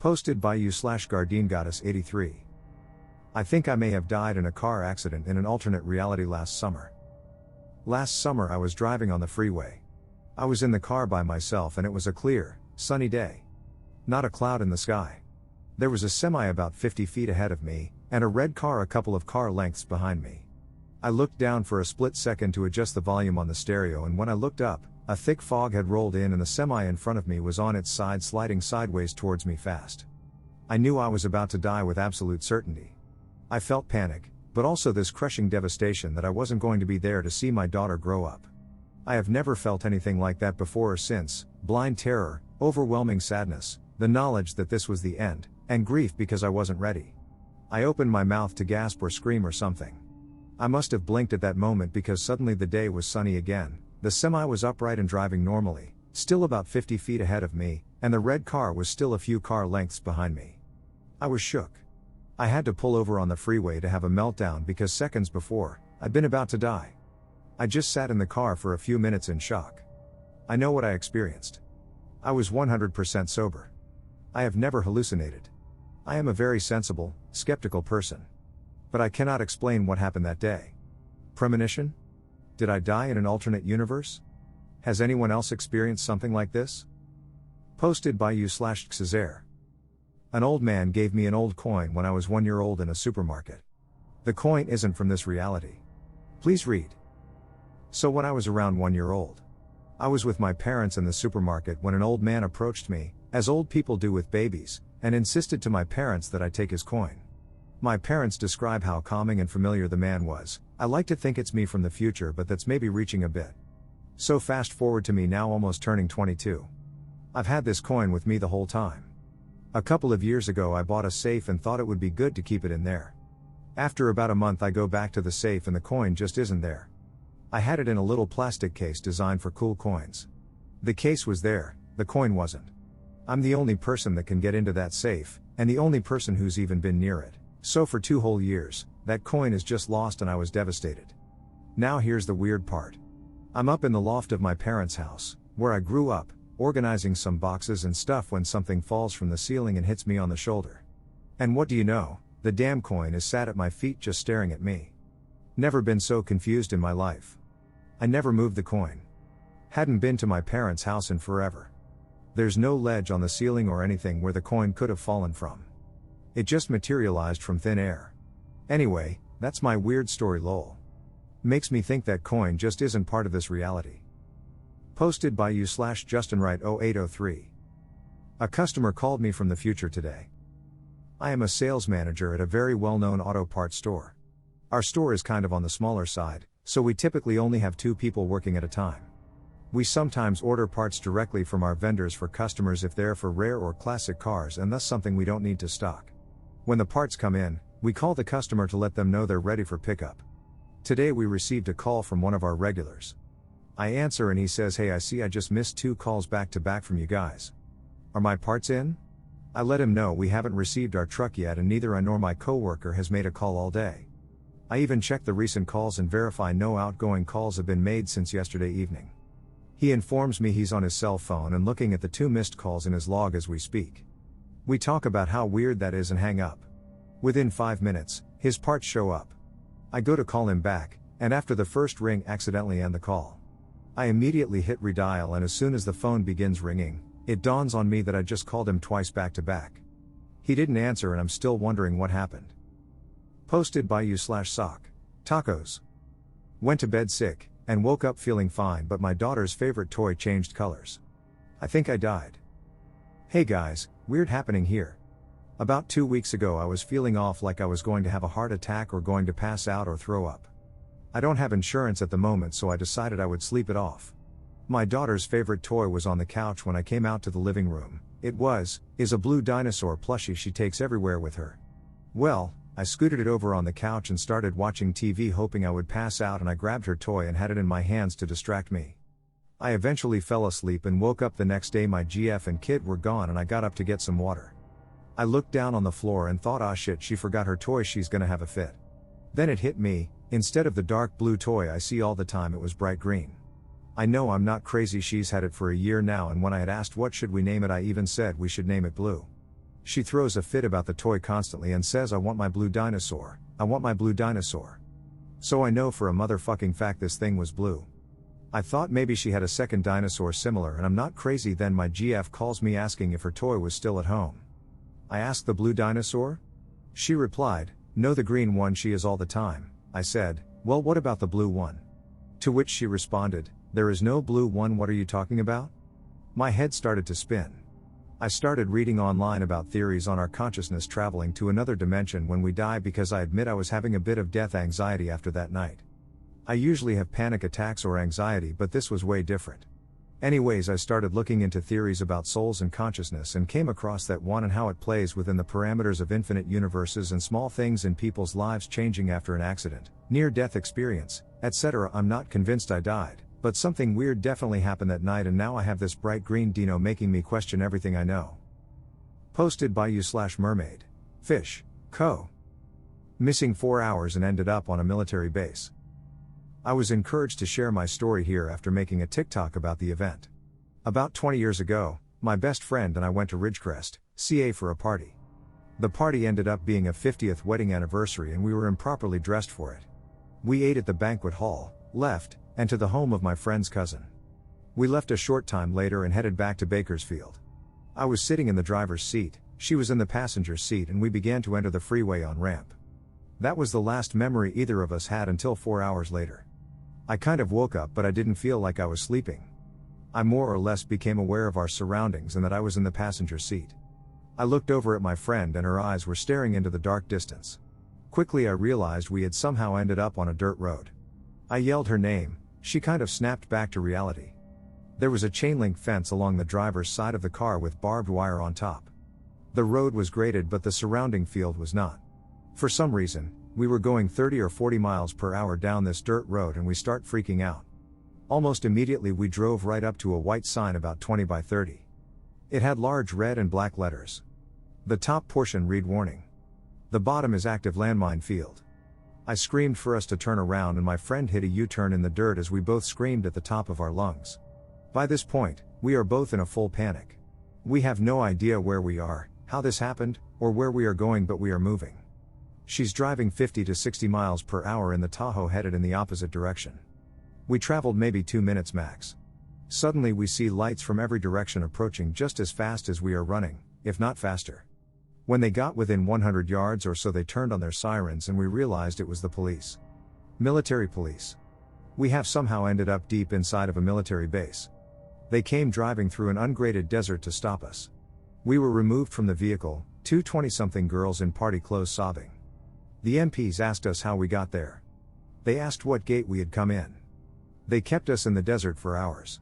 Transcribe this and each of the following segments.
Posted by you/GardineGoddess83. I think I may have died in a car accident in an alternate reality last summer. Last summer I was driving on the freeway. I was in the car by myself and it was a clear, sunny day. Not a cloud in the sky. There was a semi about 50 feet ahead of me, and a red car a couple of car lengths behind me. I looked down for a split second to adjust the volume on the stereo, and when I looked up, a thick fog had rolled in and the semi in front of me was on its side sliding sideways towards me fast. I knew I was about to die with absolute certainty. I felt panic, but also this crushing devastation that I wasn't going to be there to see my daughter grow up. I have never felt anything like that before or since: blind terror, overwhelming sadness, the knowledge that this was the end, and grief because I wasn't ready. I opened my mouth to gasp or scream or something. I must have blinked at that moment because suddenly the day was sunny again, the semi was upright and driving normally, still about 50 feet ahead of me, and the red car was still a few car lengths behind me. I was shook. I had to pull over on the freeway to have a meltdown because seconds before, I'd been about to die. I just sat in the car for a few minutes in shock. I know what I experienced. I was 100% sober. I have never hallucinated. I am a very sensible, skeptical person. But I cannot explain what happened that day. Premonition? Did I die in an alternate universe? Has anyone else experienced something like this? Posted by you/Xazair. An old man gave me an old coin when I was 1 year old in a supermarket. The coin isn't from this reality. Please read. So when I was around 1 year old, I was with my parents in the supermarket when an old man approached me, as old people do with babies, and insisted to my parents that I take his coin. My parents describe how calming and familiar the man was. I like to think it's me from the future, but that's maybe reaching a bit. So fast forward to me now almost turning 22. I've had this coin with me the whole time. A couple of years ago I bought a safe and thought it would be good to keep it in there. After about a month I go back to the safe and the coin just isn't there. I had it in a little plastic case designed for cool coins. The case was there, the coin wasn't. I'm the only person that can get into that safe, and the only person who's even been near it. So for 2 whole years, that coin is just lost and I was devastated. Now here's the weird part. I'm up in the loft of my parents' house, where I grew up, organizing some boxes and stuff when something falls from the ceiling and hits me on the shoulder. And what do you know, the damn coin is sat at my feet just staring at me. Never been so confused in my life. I never moved the coin. Hadn't been to my parents' house in forever. There's no ledge on the ceiling or anything where the coin could have fallen from. It just materialized from thin air. Anyway, that's my weird story lol. Makes me think that coin just isn't part of this reality. Posted by you/JustinWright0803. A customer called me from the future today. I am a sales manager at a very well-known auto parts store. Our store is kind of on the smaller side, so we typically only have 2 people working at a time. We sometimes order parts directly from our vendors for customers if they're for rare or classic cars and thus something we don't need to stock. When the parts come in, we call the customer to let them know they're ready for pickup. Today we received a call from one of our regulars. I answer and he says, "Hey, I see I just missed 2 calls back to back from you guys. Are my parts in?" I let him know we haven't received our truck yet and neither I nor my coworker has made a call all day. I even checked the recent calls and verify no outgoing calls have been made since yesterday evening. He informs me he's on his cell phone and looking at the 2 missed calls in his log as we speak. We talk about how weird that is and hang up. Within 5 minutes, his parts show up. I go to call him back, and after the first ring accidentally end the call. I immediately hit redial and as soon as the phone begins ringing, it dawns on me that I just called him twice back to back. He didn't answer and I'm still wondering what happened. Posted by you/Sock. Tacos. Went to bed sick, and woke up feeling fine but my daughter's favorite toy changed colors. I think I died. Hey guys, weird happening here. About 2 weeks ago I was feeling off like I was going to have a heart attack or going to pass out or throw up. I don't have insurance at the moment so I decided I would sleep it off. My daughter's favorite toy was on the couch when I came out to the living room. Is a blue dinosaur plushie she takes everywhere with her. Well, I scooted it over on the couch and started watching TV hoping I would pass out and I grabbed her toy and had it in my hands to distract me. I eventually fell asleep and woke up the next day my GF and kid were gone and I got up to get some water. I looked down on the floor and thought, ah shit, she forgot her toy, she's gonna have a fit. Then it hit me, instead of the dark blue toy I see all the time it was bright green. I know I'm not crazy, she's had it for a year now and when I had asked what should we name it I even said we should name it Blue. She throws a fit about the toy constantly and says, "I want my blue dinosaur, I want my blue dinosaur." So I know for a motherfucking fact this thing was blue. I thought maybe she had a second dinosaur similar, and I'm not crazy. Then my GF calls me asking if her toy was still at home. I asked, "The blue dinosaur?" She replied, "No, the green one she is all the time." I said, "Well, what about the blue one?" To which she responded, "There is no blue one, what are you talking about?" My head started to spin. I started reading online about theories on our consciousness traveling to another dimension when we die, because I admit I was having a bit of death anxiety after that night. I usually have panic attacks or anxiety, but this was way different. Anyways, I started looking into theories about souls and consciousness and came across that one and how it plays within the parameters of infinite universes and small things in people's lives changing after an accident, near-death experience, etc. I'm not convinced I died, but something weird definitely happened that night, and now I have this bright green dino making me question everything I know. Posted by you/mermaid. Fish. Co. Missing 4 hours and ended up on a military base. I was encouraged to share my story here after making a TikTok about the event. About 20 years ago, my best friend and I went to Ridgecrest, CA for a party. The party ended up being a 50th wedding anniversary and we were improperly dressed for it. We ate at the banquet hall, left, and to the home of my friend's cousin. We left a short time later and headed back to Bakersfield. I was sitting in the driver's seat, she was in the passenger seat, and we began to enter the freeway on ramp. That was the last memory either of us had until 4 hours later. I kind of woke up, but I didn't feel like I was sleeping. I more or less became aware of our surroundings and that I was in the passenger seat. I looked over at my friend and her eyes were staring into the dark distance. Quickly I realized we had somehow ended up on a dirt road. I yelled her name, she kind of snapped back to reality. There was a chain link fence along the driver's side of the car with barbed wire on top. The road was graded, but the surrounding field was not. For some reason, we were going 30 or 40 miles per hour down this dirt road and we start freaking out. Almost immediately we drove right up to a white sign about 20 by 30. It had large red and black letters. The top portion read "Warning. The bottom is active landmine field." I screamed for us to turn around and my friend hit a U-turn in the dirt as we both screamed at the top of our lungs. By this point, we are both in a full panic. We have no idea where we are, how this happened, or where we are going, but we are moving. She's driving 50 to 60 miles per hour in the Tahoe headed in the opposite direction. We traveled maybe 2 minutes max. Suddenly we see lights from every direction approaching just as fast as we are running, if not faster. When they got within 100 yards or so they turned on their sirens and we realized it was the police. Military police. We have somehow ended up deep inside of a military base. They came driving through an ungraded desert to stop us. We were removed from the vehicle, two 20-something girls in party clothes sobbing. The MPs asked us how we got there. They asked what gate we had come in. They kept us in the desert for hours.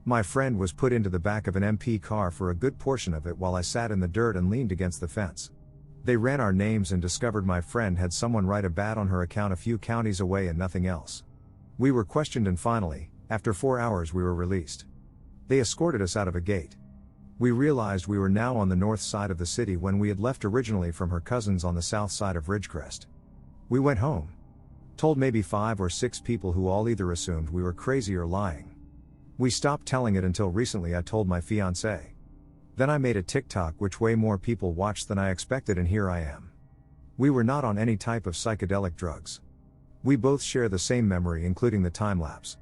My friend was put into the back of an MP car for a good portion of it while I sat in the dirt and leaned against the fence. They ran our names and discovered my friend had someone write a bad on her account a few counties away and nothing else. We were questioned and finally, after 4 hours we were released. They escorted us out of a gate. We realized we were now on the north side of the city when we had left originally from her cousins on the south side of Ridgecrest. We went home. Told maybe 5 or 6 people who all either assumed we were crazy or lying. We stopped telling it until recently I told my fiance. Then I made a TikTok which way more people watched than I expected, and here I am. We were not on any type of psychedelic drugs. We both share the same memory, including the time lapse.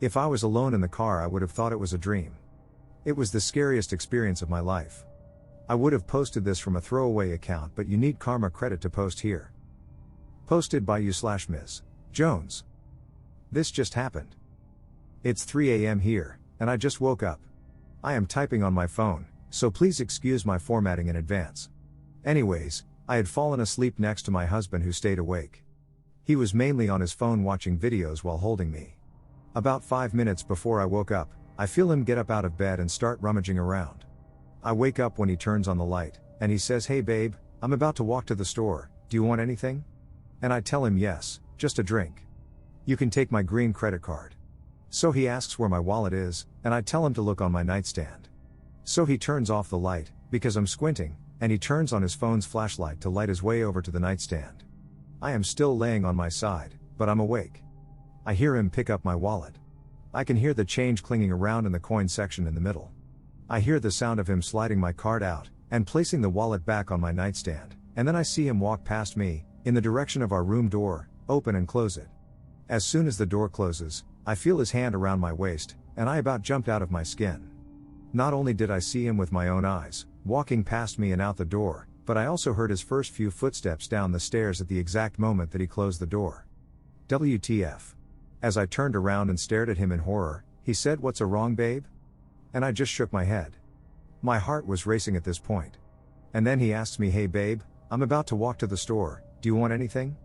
If I was alone in the car I would have thought it was a dream. It was the scariest experience of my life. I would have posted this from a throwaway account, but you need karma credit to post here. Posted by you/Ms. Jones. This just happened. It's 3 a.m. here, and I just woke up. I am typing on my phone, so please excuse my formatting in advance. Anyways, I had fallen asleep next to my husband who stayed awake. He was mainly on his phone watching videos while holding me. About 5 minutes before I woke up, I feel him get up out of bed and start rummaging around. I wake up when he turns on the light, and he says, "Hey babe, I'm about to walk to the store, do you want anything?" And I tell him yes, just a drink. You can take my green credit card. So he asks where my wallet is, and I tell him to look on my nightstand. So he turns off the light, because I'm squinting, and he turns on his phone's flashlight to light his way over to the nightstand. I am still laying on my side, but I'm awake. I hear him pick up my wallet. I can hear the change clinging around in the coin section in the middle. I hear the sound of him sliding my card out, and placing the wallet back on my nightstand, and then I see him walk past me, in the direction of our room door, open and close it. As soon as the door closes, I feel his hand around my waist, and I about jumped out of my skin. Not only did I see him with my own eyes, walking past me and out the door, but I also heard his first few footsteps down the stairs at the exact moment that he closed the door. WTF. As I turned around and stared at him in horror, he said, "What's wrong, babe?" And I just shook my head. My heart was racing at this point. And then he asks me, "Hey babe, I'm about to walk to the store, do you want anything?"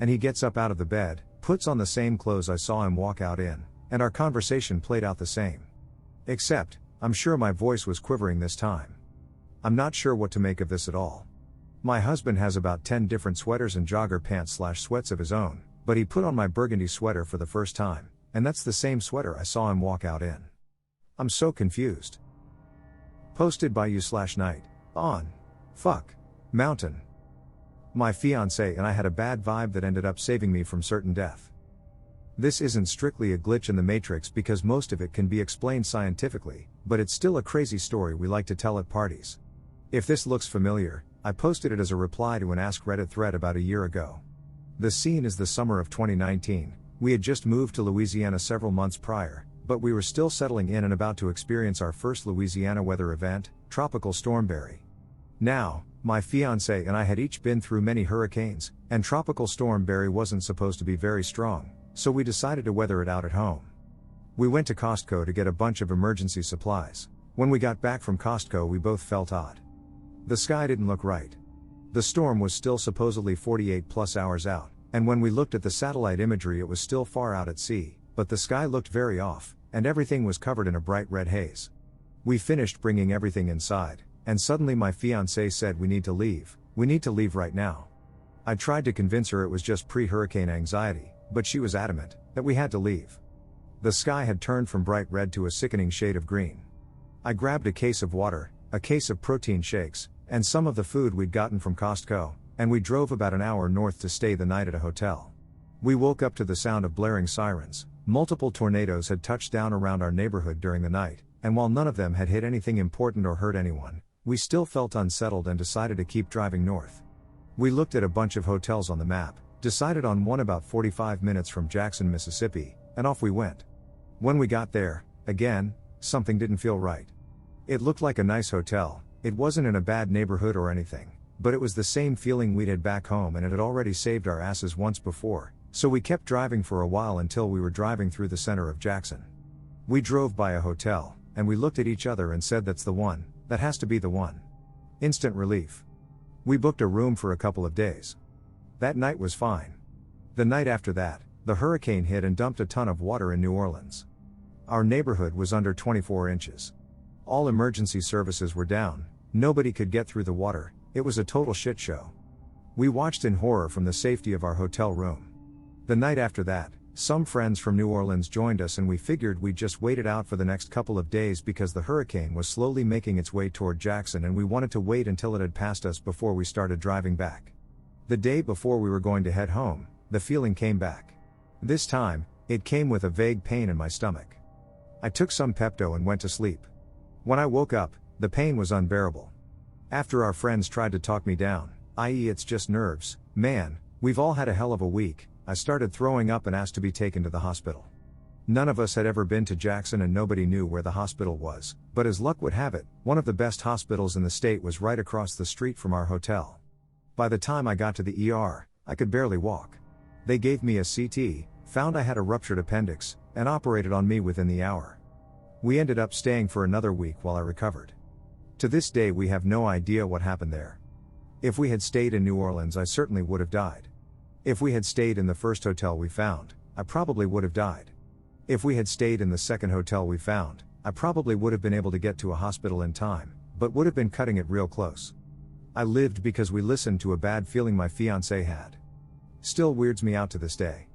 And he gets up out of the bed, puts on the same clothes I saw him walk out in, and our conversation played out the same. Except, I'm sure my voice was quivering this time. I'm not sure what to make of this at all. My husband has about 10 different sweaters and jogger pants/sweats of his own, but he put on my burgundy sweater for the first time, and that's the same sweater I saw him walk out in. I'm so confused. Posted by you/night, on Fuck Mountain. My fiance and I had a bad vibe that ended up saving me from certain death. This isn't strictly a glitch in the Matrix because most of it can be explained scientifically, but it's still a crazy story we like to tell at parties. If this looks familiar, I posted it as a reply to an Ask Reddit thread about a year ago. The scene is the summer of 2019, we had just moved to Louisiana several months prior, but we were still settling in and about to experience our first Louisiana weather event, Tropical Storm Barry. Now, my fiance and I had each been through many hurricanes, and Tropical Storm Barry wasn't supposed to be very strong, so we decided to weather it out at home. We went to Costco to get a bunch of emergency supplies. When we got back from Costco, we both felt odd. The sky didn't look right. The storm was still supposedly 48+ hours out, and when we looked at the satellite imagery it was still far out at sea, but the sky looked very off, and everything was covered in a bright red haze. We finished bringing everything inside, and suddenly my fiancé said, we need to leave right now. I tried to convince her it was just pre-hurricane anxiety, but she was adamant that we had to leave. The sky had turned from bright red to a sickening shade of green. I grabbed a case of water, a case of protein shakes, and some of the food we'd gotten from Costco, and we drove about an hour north to stay the night at a hotel. We woke up to the sound of blaring sirens. Multiple tornadoes had touched down around our neighborhood during the night, and while none of them had hit anything important or hurt anyone, we still felt unsettled and decided to keep driving north. We looked at a bunch of hotels on the map, decided on one about 45 minutes from Jackson, Mississippi, and off we went. When we got there, again, something didn't feel right. It looked like a nice hotel, it wasn't in a bad neighborhood or anything, but it was the same feeling we'd had back home and it had already saved our asses once before, so we kept driving for a while until we were driving through the center of Jackson. We drove by a hotel, and we looked at each other and said, that's the one, that has to be the one. Instant relief. We booked a room for a couple of days. That night was fine. The night after that, the hurricane hit and dumped a ton of water in New Orleans. Our neighborhood was under 24 inches. All emergency services were down, nobody could get through the water, it was a total shit show. We watched in horror from the safety of our hotel room. The night after that, some friends from New Orleans joined us and we figured we'd just wait it out for the next couple of days because the hurricane was slowly making its way toward Jackson and we wanted to wait until it had passed us before we started driving back. The day before we were going to head home, the feeling came back. This time, it came with a vague pain in my stomach. I took some Pepto and went to sleep. When I woke up, the pain was unbearable. After our friends tried to talk me down, i.e. it's just nerves, man, we've all had a hell of a week, I started throwing up and asked to be taken to the hospital. None of us had ever been to Jackson and nobody knew where the hospital was, but as luck would have it, one of the best hospitals in the state was right across the street from our hotel. By the time I got to the ER, I could barely walk. They gave me a CT, found I had a ruptured appendix, and operated on me within the hour. We ended up staying for another week while I recovered. To this day we have no idea what happened there. If we had stayed in New Orleans I certainly would have died. If we had stayed in the first hotel we found, I probably would have died. If we had stayed in the second hotel we found, I probably would have been able to get to a hospital in time, but would have been cutting it real close. I lived because we listened to a bad feeling my fiancé had. Still weirds me out to this day.